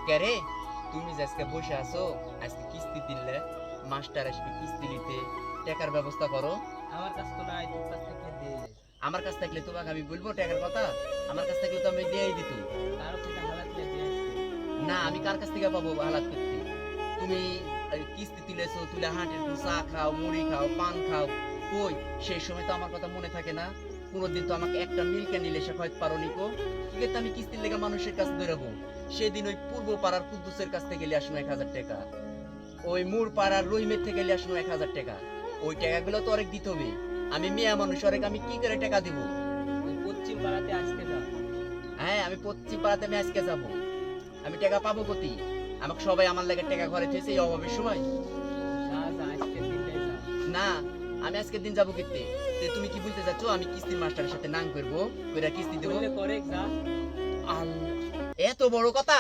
কে তুমি যে আজকে বসে আছো, আজকে কিস্তি দিলে মাস্টার আসবে কিস্তি নিতে, টাকার ব্যবস্থা করো। আমার কাছ তো নাই, তোর কাছ থেকে দে। আমার কাছ থাকলে তোমাকে আমি বলবো টাকার কথা? আমার কাছ থাকলে তো আমি দিয়েই দিত। কারো থেকে হালাত দিয়ে দে। না, আমি কার কাছ থেকে পাবো হালাত করতে? তুমি কিস্তি তুলেছো, তুলে হাটের চা খাও, মুড়ি খাও, পান খাও, কই সেই সময় তো আমার কথা মনে থাকে না? কোনোদিন তো আমাকে একটা মিল্কে নিলে সে হয়তো পারো নিকো। ঠিক আছে, আমি কিস্তির লেগে মানুষের কাছে বেরোবো। সেদিন ওই পূর্ব পাড়ার কুদ্দুসের কাছ থেকে নিয়ে আসনো 1,000 টাকা, ওই মুর পাড়ার রহিমের থেকে নিয়ে আসনো 1,000 টাকা। ওই টাকাগুলো তো অনেক দিতে হবে। আমি মেয়া মানুষ, অনেক আমি কি করে টাকা দিব? তুই পশ্চিম পাড়াতে আজকে যা। হ্যাঁ, আমি পশ্চিম পাড়াতে আমি আজকে যাবো। আমি টাকা পাবো কোথায়? আমাকে সবাই আমার লাগে টাকা ঘরে থেছে এই অভাবের সময়। যা যা আজকে দিনটাই যা। না, আমি আজকের দিন যাবো কিতে? তুমি কি বলতে চাচ্ছ আমি কিস্তির মাস্টারের সাথে নাং করবো, কইরা কিস্তি দেবো? বললে করে যা। এত বড় কথা?